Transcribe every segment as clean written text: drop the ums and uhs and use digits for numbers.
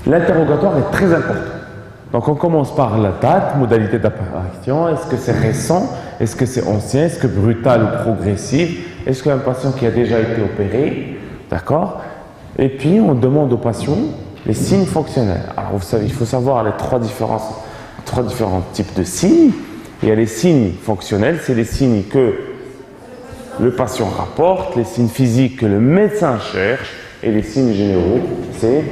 L'interrogatoire est très important. Donc on commence par la date, modalité d'apparition, est-ce que c'est récent, est-ce que c'est ancien, est-ce que brutal ou progressif, est-ce qu'un patient qui a déjà été opéré, d'accord? Et puis on demande au patient les signes fonctionnels. Alors vous savez, il faut savoir les trois différents types de signes. Il y a les signes fonctionnels, c'est les signes que le patient rapporte, les signes physiques que le médecin cherche, et les signes généraux, c'est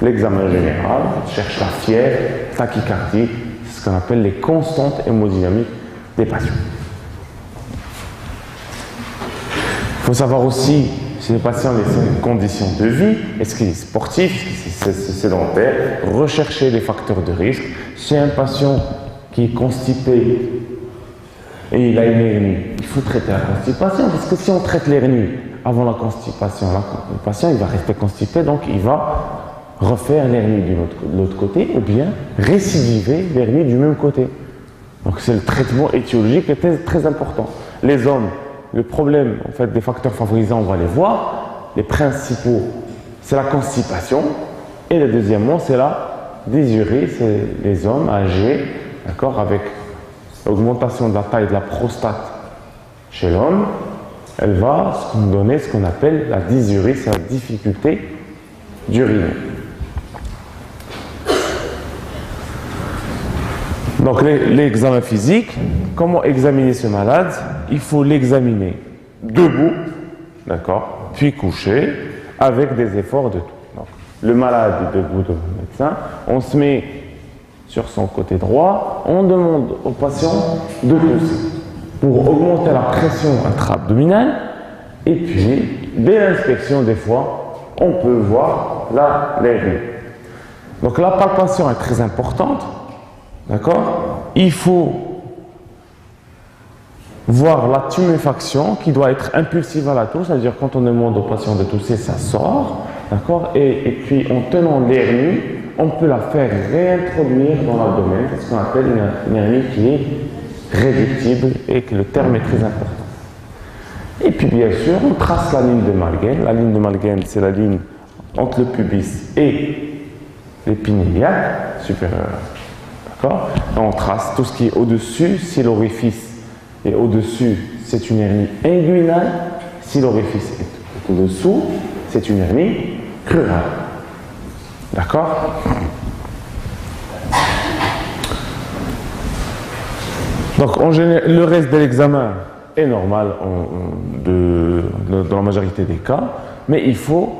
l'examen général, cherche la fièvre, tachycardie, c'est ce qu'on appelle les constantes hémodynamiques des patients. Il faut savoir aussi si le patient a des conditions de vie, est-ce qu'il est sportif, est-ce qu'il est sédentaire, rechercher les facteurs de risque. Si un patient qui est constipé et il a une hernie, il faut traiter la constipation, parce que si on traite l'hernie avant la constipation, le patient il va rester constipé, donc il va refaire l'hernie de l'autre côté ou bien récidiver l'hernie du même côté. Donc c'est le traitement étiologique qui est très important. Les hommes, le problème en fait des facteurs favorisants, on va les voir. Les principaux, c'est la constipation et le deuxièmement c'est la dysurie, c'est les hommes âgés, d'accord, avec l'augmentation de la taille de la prostate chez l'homme, elle va donner ce qu'on appelle la dysurie, c'est la difficulté d'uriner. Donc l'examen physique, comment examiner ce malade? Il faut l'examiner debout, d'accord, puis couché, avec des efforts de tout. Donc, le malade est debout devant le médecin, on se met sur son côté droit, on demande au patient de tousser pour augmenter la pression intra-abdominale et puis, dès l'inspection des fois, on peut voir l'hernie. Donc la palpation est très importante. D'accord? Il faut voir la tuméfaction qui doit être impulsive à la toux, c'est-à-dire quand on demande au patient de tousser, ça sort. D'accord? Et puis en tenant l'hernie, on peut la faire réintroduire dans l'abdomen, c'est ce qu'on appelle une hernie qui est réductible et que le terme est très important. Et puis bien sûr, on trace la ligne de Malguen. La ligne de Malguen, c'est la ligne entre le pubis et l'épine iliaque supérieure. D'accord? On trace tout ce qui est au-dessus, si l'orifice est au-dessus, c'est une hernie inguinale, si l'orifice est au-dessous, c'est une hernie crurale. D'accord? Donc en général, le reste de l'examen est normal dans la majorité des cas, mais il faut,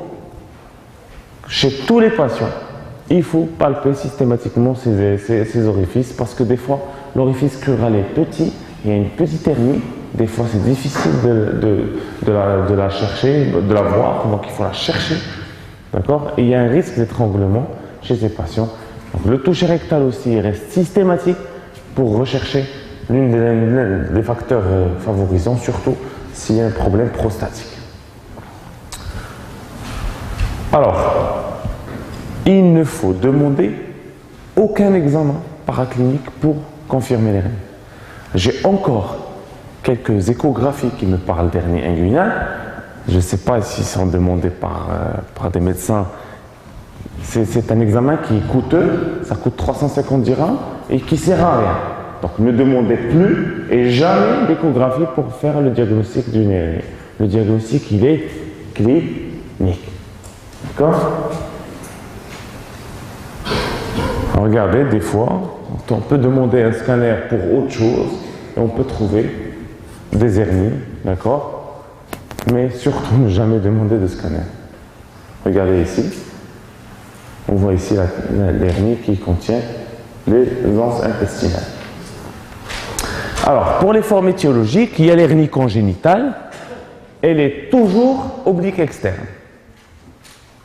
chez tous les patients, il faut palper systématiquement ces orifices parce que des fois, l'orifice crural est petit, il y a une petite hernie, des fois c'est difficile de la chercher, de la voir, donc il faut la chercher, d'accord? Et il y a un risque d'étranglement chez ces patients. Donc le toucher rectal aussi reste systématique pour rechercher l'un des facteurs favorisants, surtout s'il y a un problème prostatique. Alors, il ne faut demander aucun examen paraclinique pour confirmer l'hernie. J'ai encore quelques échographies qui me parlent d'hernie inguinale. Je ne sais pas s'ils sont demandés par des médecins. C'est un examen qui est coûteux, ça coûte 350 dirhams et qui ne sert à rien. Donc ne demandez plus et jamais d'échographie pour faire le diagnostic d'une hernie. Le diagnostic, il est clinique. D'accord? Regardez, des fois, on peut demander un scanner pour autre chose et on peut trouver des hernies, d'accord? Mais surtout, ne jamais demander de scanner. Regardez ici. On voit ici l'hernie qui contient les anses intestinales. Alors, pour les formes étiologiques, il y a l'hernie congénitale. Elle est toujours oblique externe.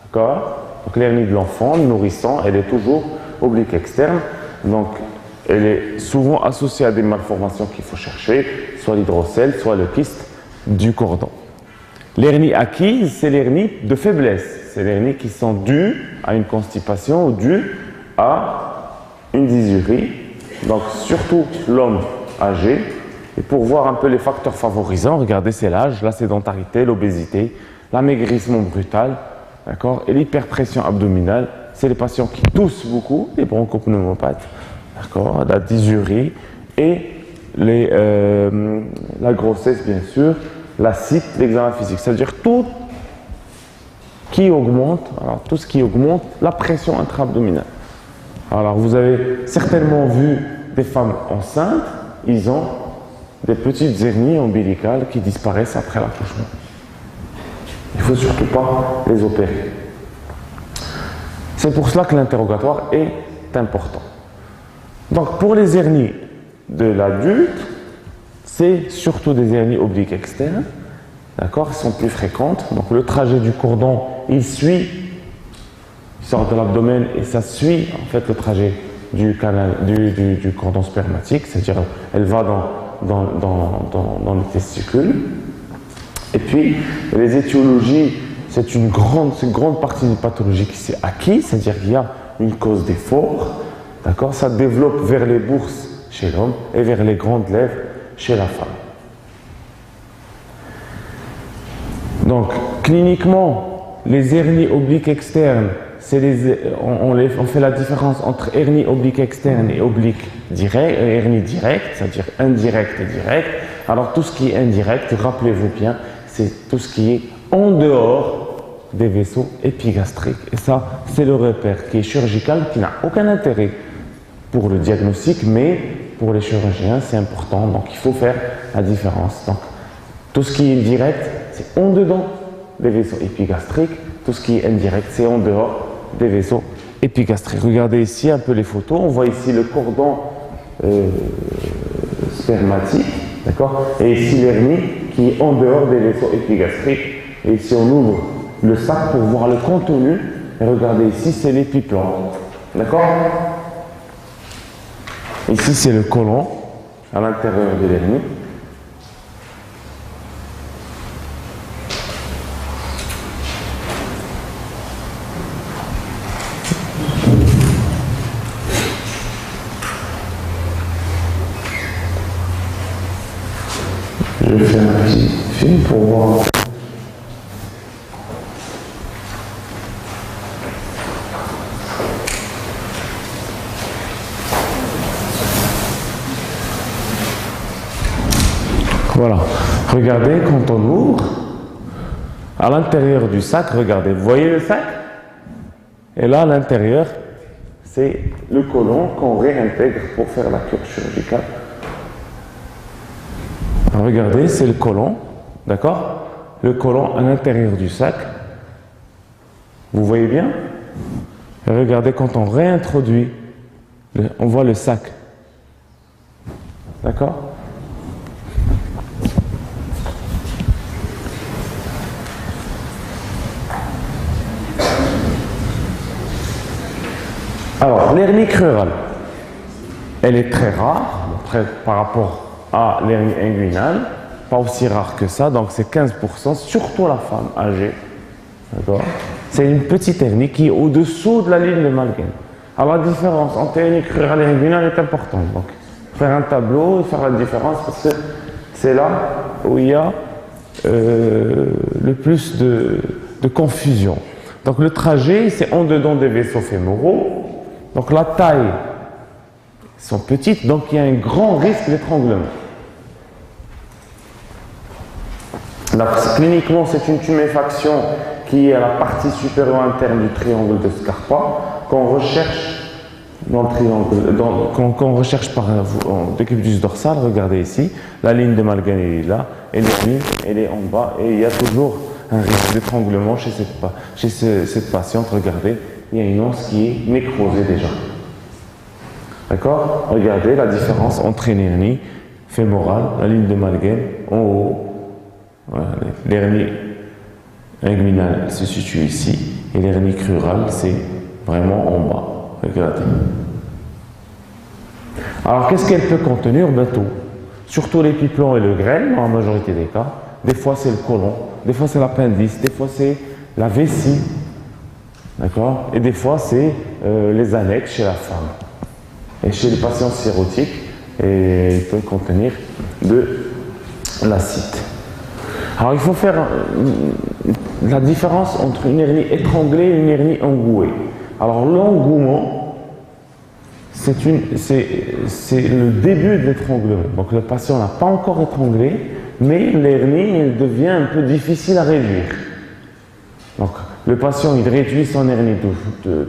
D'accord? Donc, l'hernie de l'enfant, nourrissant, elle est toujours oblique externe, donc elle est souvent associée à des malformations qu'il faut chercher, soit l'hydrocèle, soit le kyste du cordon. L'hernie acquise, c'est l'hernie de faiblesse, c'est l'hernie qui sont dues à une constipation ou dues à une dysurie, donc surtout l'homme âgé. Et pour voir un peu les facteurs favorisants, regardez, c'est l'âge, la sédentarité, l'obésité, l'amaigrissement brutal, d'accord, et l'hyperpression abdominale c'est les patients qui toussent beaucoup, les bronchopneumopathes, d'accord, la dysurie et la grossesse, bien sûr, l'acide, l'examen physique. C'est-à-dire tout ce qui augmente la pression intra-abdominale. Alors, vous avez certainement vu des femmes enceintes, ils ont des petites hernies ombilicales qui disparaissent après l'accouchement. Il ne faut surtout pas les opérer. C'est pour cela que l'interrogatoire est important. Donc, pour les hernies de l'adulte, c'est surtout des hernies obliques externes. D'accord, elles sont plus fréquentes. Donc, le trajet du cordon, il sort de l'abdomen et ça suit en fait le trajet du cordon spermatique, c'est-à-dire elle va dans les testicules. Et puis, les étiologies, c'est une grande partie des pathologies qui s'est acquise, c'est-à-dire qu'il y a une cause d'effort. D'accord, ça développe vers les bourses chez l'homme et vers les grandes lèvres chez la femme. Donc, cliniquement, les hernies obliques externes, on fait la différence entre hernie oblique externe et oblique direct, hernie directe, c'est-à-dire indirecte et directe. Alors, tout ce qui est indirect, rappelez-vous bien, c'est tout ce qui est en dehors des vaisseaux épigastriques. Et ça, c'est le repère qui est chirurgical, qui n'a aucun intérêt pour le diagnostic, mais pour les chirurgiens, c'est important. Donc, il faut faire la différence. Donc, tout ce qui est direct, c'est en dedans des vaisseaux épigastriques. Tout ce qui est indirect, c'est en dehors des vaisseaux épigastriques. Regardez ici un peu les photos. On voit ici le cordon spermatique, d'accord, et ici l'hernie qui est en dehors des vaisseaux épigastriques. Et ici, on ouvre le sac pour voir le contenu. Et regardez ici, c'est l'épiplan, d'accord. Ici, c'est le côlon à l'intérieur de l'hernie. Je vais faire un petit film pour voir. Voilà. Regardez, quand on ouvre, à l'intérieur du sac, regardez, vous voyez le sac? Et là, à l'intérieur, c'est le côlon qu'on réintègre pour faire la cure chirurgicale. Alors, regardez, c'est le côlon, d'accord? Le côlon à l'intérieur du sac. Vous voyez bien? Et regardez, quand on réintroduit, on voit le sac. D'accord? Alors, l'hernie crurale, elle est très rare par rapport à l'hernie inguinale, pas aussi rare que ça, donc c'est 15%, surtout la femme âgée. D'accord? C'est une petite hernie qui est au-dessous de la ligne de Malguen. Alors, la différence entre hernie crurale et inguinale est importante. Donc, faire un tableau et faire la différence parce que c'est là où il y a le plus de confusion. Donc, le trajet, c'est en dedans des vaisseaux fémoraux. Donc la taille sont petites, donc il y a un grand risque d'étranglement. Cliniquement, c'est une tuméfaction qui est à la partie supérieure interne du triangle de Scarpa qu'on recherche dans le triangle, qu'on recherche par décubitus dorsal. Regardez ici, la ligne de Malguen est là, et l'hernie elle est en bas, et il y a toujours un risque d'étranglement chez cette patiente. Regardez. Il y a une anse qui est nécrosée déjà. D'accord? Regardez la différence entre une hernie fémorale, la ligne de Malguen, en haut. Voilà, l'hernie inguinale se situe ici, et l'hernie crurale, c'est vraiment en bas. Regardez. Alors, qu'est-ce qu'elle peut contenir? Ben, tout. Surtout l'épiplan et le grêle, dans la majorité des cas. Des fois, c'est le côlon, des fois, c'est l'appendice, des fois, c'est la vessie. D'accord? Et des fois, c'est les annexes chez la femme. Et chez les patients cirrhotiques, et il peut contenir de l'acide. Alors, il faut faire la différence entre une hernie étranglée et une hernie engouée. Alors l'engouement, c'est le début de l'étranglement. Donc le patient n'a pas encore étranglé, mais l'hernie, elle devient un peu difficile à réduire. Donc le patient, il réduit son hernie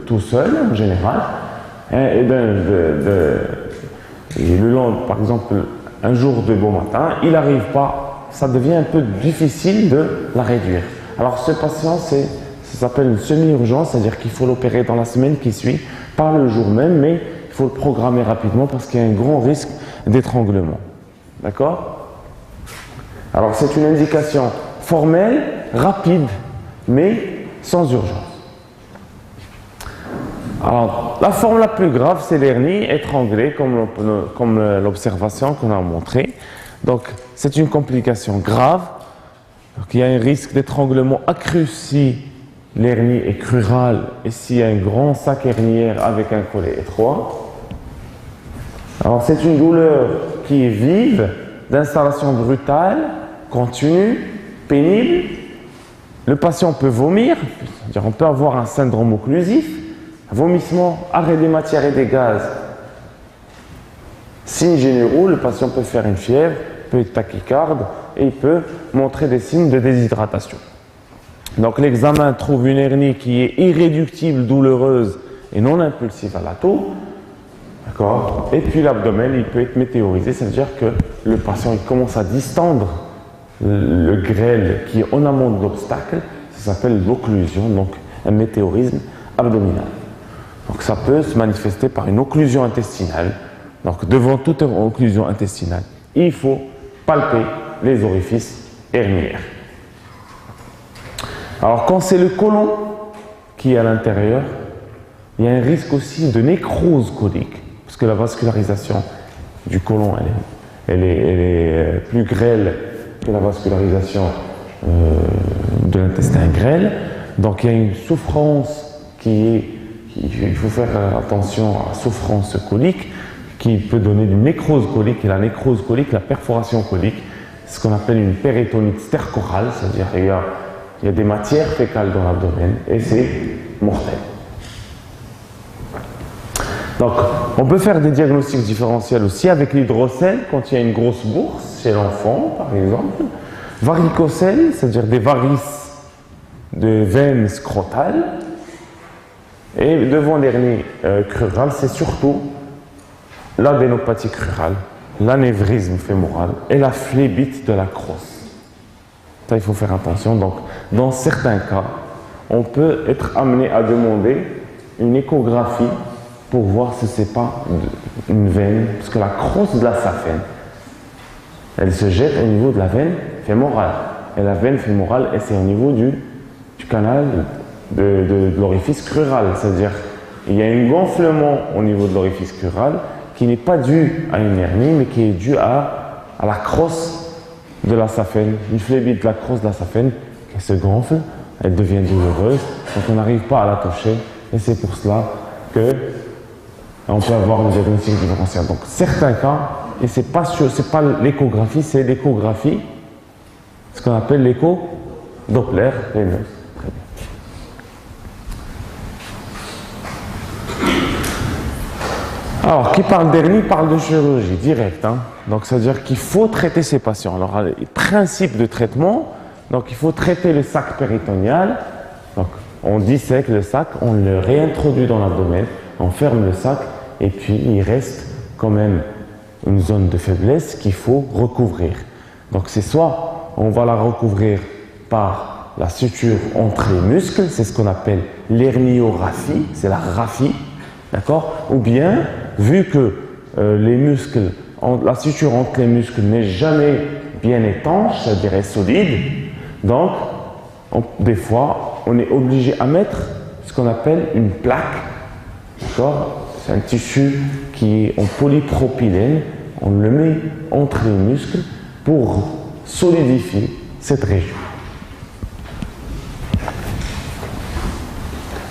tout seul, en général. Et le long, par exemple, un jour de beau matin, il n'arrive pas, ça devient un peu difficile de la réduire. Alors ce patient, ça s'appelle une semi-urgence, c'est-à-dire qu'il faut l'opérer dans la semaine qui suit, pas le jour même, mais il faut le programmer rapidement parce qu'il y a un grand risque d'étranglement. D'accord? Alors c'est une indication formelle, rapide, mais sans urgence. Alors, la forme la plus grave, c'est l'hernie étranglée, comme l'observation qu'on a montrée. Donc, c'est une complication grave. Donc, il y a un risque d'étranglement accru si l'hernie est crurale et s'il y a un grand sac hernière avec un collet étroit. Alors, c'est une douleur qui est vive, d'installation brutale, continue, pénible. Le patient peut vomir, c'est-à-dire on peut avoir un syndrome occlusif, vomissement, arrêt des matières et des gaz. Signes généraux, le patient peut faire une fièvre, peut être tachycarde et il peut montrer des signes de déshydratation. Donc l'examen trouve une hernie qui est irréductible, douloureuse et non impulsive à la taux. D'accord. Et puis l'abdomen, il peut être météorisé, c'est-à-dire que le patient il commence à distendre le grêle qui est en amont de l'obstacle, ça s'appelle l'occlusion, donc un météorisme abdominal. Donc ça peut se manifester par une occlusion intestinale. Donc devant toute occlusion intestinale, il faut palper les orifices herniaires. Alors quand c'est le côlon qui est à l'intérieur, il y a un risque aussi de nécrose colique, parce que la vascularisation du côlon, elle est plus grêle que la vascularisation de l'intestin grêle. Donc il y a une souffrance il faut faire attention à la souffrance colique qui peut donner une nécrose colique. Et la nécrose colique, la perforation colique, c'est ce qu'on appelle une péritonite stercorale, c'est-à-dire il y a des matières fécales dans l'abdomen et c'est mortel. Donc, on peut faire des diagnostics différentiels aussi avec l'hydrocèle quand il y a une grosse bourse chez l'enfant, par exemple. Varicocèle, c'est-à-dire des varices de veines scrotales. Et devant l'hernie crurale, c'est surtout l'adénopathie crurale, l'anévrisme fémoral et la phlébite de la crosse. Ça, il faut faire attention. Donc, dans certains cas, on peut être amené à demander une échographie pour voir si ce n'est pas une veine, parce que la crosse de la saphène, elle se jette au niveau de la veine fémorale. Et la veine fémorale, c'est au niveau du canal de l'orifice crural. C'est-à-dire il y a un gonflement au niveau de l'orifice crural qui n'est pas dû à une hernie, mais qui est dû à la crosse de la saphène, une phlébite de la crosse de la saphène qui se gonfle, elle devient douloureuse, donc on n'arrive pas à la toucher, et c'est pour cela que on peut avoir une diagnostic différentielle. Donc certains cas, et c'est pas l'échographie, c'est l'échographie, ce qu'on appelle l'écho Doppler veineuse. Alors, qui parle d'hernie parle de chirurgie directe. Donc, c'est-à-dire qu'il faut traiter ces patients. Alors, le principe de traitement, donc il faut traiter le sac péritonéal. Donc, on dissèque le sac, on le réintroduit dans l'abdomen, on ferme le sac, et puis il reste quand même une zone de faiblesse qu'il faut recouvrir. Donc, c'est soit on va la recouvrir par la suture entre les muscles, c'est ce qu'on appelle l'herniographie, c'est la graphie, d'accord? Ou bien, vu que les muscles, la suture entre les muscles n'est jamais bien étanche, c'est-à-dire est solide, donc des fois on est obligé à mettre ce qu'on appelle une plaque, d'accord? C'est un tissu qui est en polypropylène, on le met entre les muscles pour solidifier cette région.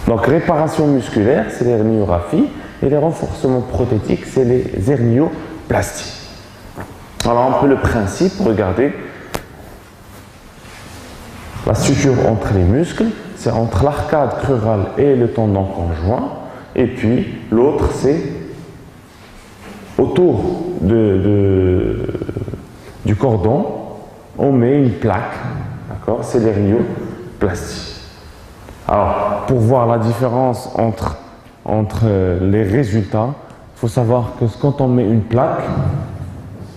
Donc réparation musculaire, c'est l'herniographie, et les renforcements prothétiques, c'est les hernioplasties. Alors un peu le principe, regardez, la suture entre les muscles, c'est entre l'arcade crurale et le tendon conjoint. Et puis, l'autre, c'est autour du cordon, on met une plaque. D'accord? C'est l'hernioplastie. Alors, pour voir la différence entre les résultats, il faut savoir que quand on met une plaque,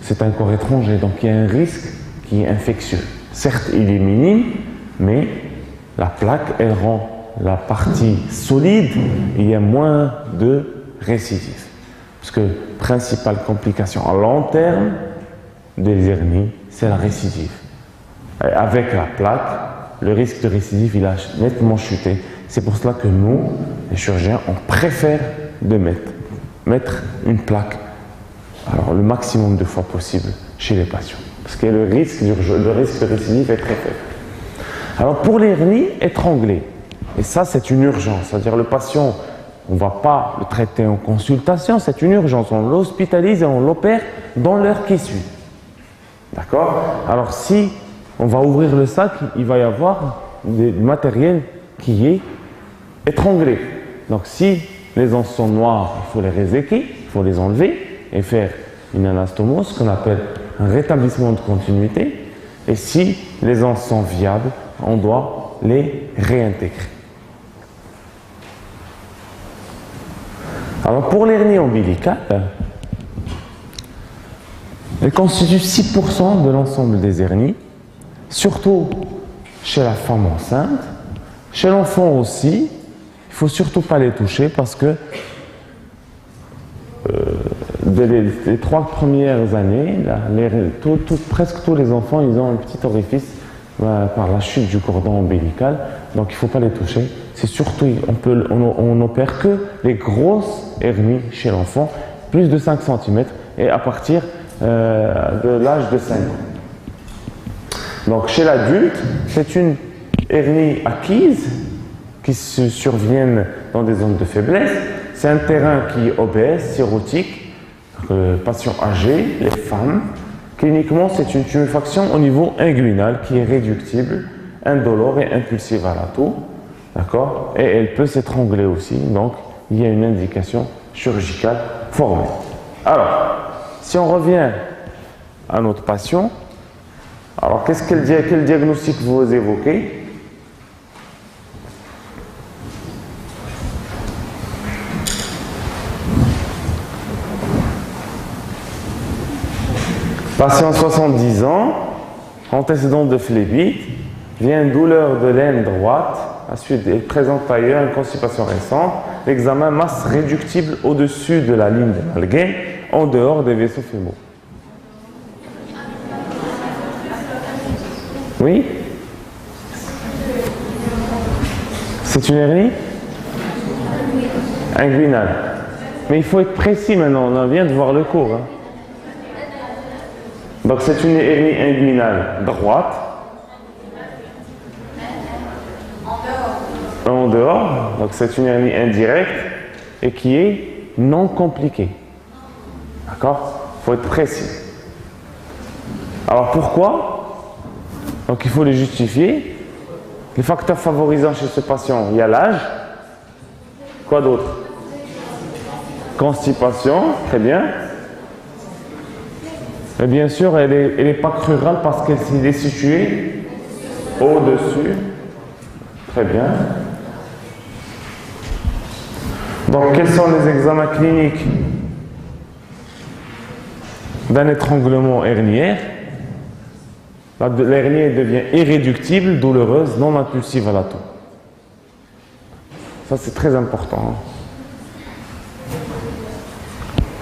c'est un corps étranger, donc il y a un risque qui est infectieux. Certes, il est minime, mais la plaque, elle rend la partie solide et il y a moins de récidives. Parce que principale complication à long terme des hernies, c'est la récidive. Et avec la plaque, le risque de récidive, il a nettement chuté. C'est pour cela que nous, les chirurgiens, on préfère de mettre une plaque, alors le maximum de fois possible chez les patients. Parce que le risque de récidive est très faible. Alors pour l'hernie étranglée, et ça c'est une urgence, c'est-à-dire le patient, on ne va pas le traiter en consultation, c'est une urgence, on l'hospitalise et on l'opère dans l'heure qui suit. D'accord? Alors si on va ouvrir le sac, il va y avoir du matériel qui est étranglé. Donc si les os sont noirs, il faut les réséquer, il faut les enlever et faire une anastomose, ce qu'on appelle un rétablissement de continuité. Et si les os sont viables, on doit les réintégrer. Alors pour l'hernie ombilicale, elle constitue 6% de l'ensemble des hernies, surtout chez la femme enceinte. Chez l'enfant aussi, il ne faut surtout pas les toucher parce que dès les 3 premières années, presque tous les enfants ils ont un petit orifice par la chute du cordon ombilical, donc il ne faut pas les toucher. C'est surtout, on n'opère que les grosses hernies chez l'enfant, plus de 5 cm et à partir de l'âge de 5 ans. Donc chez l'adulte, c'est une hernie acquise qui se surviennent dans des zones de faiblesse. C'est un terrain qui est obèse, cirrhotique, patients âgés, les femmes. Cliniquement, c'est une tuméfaction au niveau inguinal qui est réductible, indolore et impulsive à la toux. D'accord? Et elle peut s'étrangler aussi, donc il y a une indication chirurgicale formelle. Alors, si on revient à notre patient, alors quel diagnostic vous évoquez? Patient 70 ans, antécédent de phlébite, vient douleur de l'aine droite, ensuite il présente ailleurs une constipation récente, l'examen masse réductible au-dessus de la ligne de Malguin, en dehors des vaisseaux fémaux. Oui? C'est une hernie inguinale. Mais il faut être précis maintenant, on vient de voir le cours. Hein. Donc c'est une hernie inguinale droite. En dehors. Donc c'est une hernie indirecte et qui est non compliquée. D'accord? Il faut être précis. Alors pourquoi? Donc il faut les justifier. Les facteurs favorisants chez ce patient, il y a l'âge. Quoi d'autre? Constipation, très bien. Et bien sûr, elle n'est pas crurale parce qu'elle est située au-dessus. Très bien. Donc, quels sont les examens cliniques d'un étranglement herniaire? L'hernie devient irréductible, douloureuse, non impulsive à la toux. Ça, c'est très important.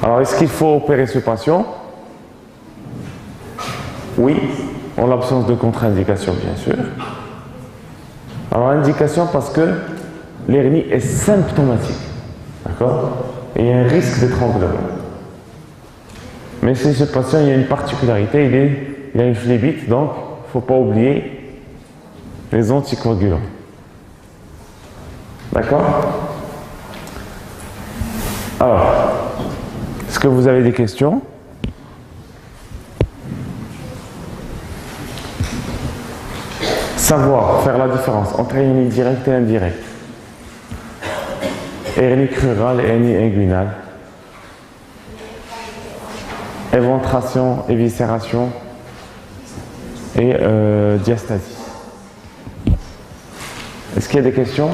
Alors, est-ce qu'il faut opérer ce patient? Oui, en l'absence de contre-indication, bien sûr. Alors, indication parce que l'hernie est symptomatique. D'accord? Et il y a un risque d'étranglement. Mais chez ce patient, il y a une particularité, il a une phlébite, donc il ne faut pas oublier les anticoagulants. D'accord? Alors, est-ce que vous avez des questions? Savoir faire la différence entre hernie directe et indirecte. Hernie crurale et hernie inguinale. Éventration, éviscération et diastasie. Est-ce qu'il y a des questions ?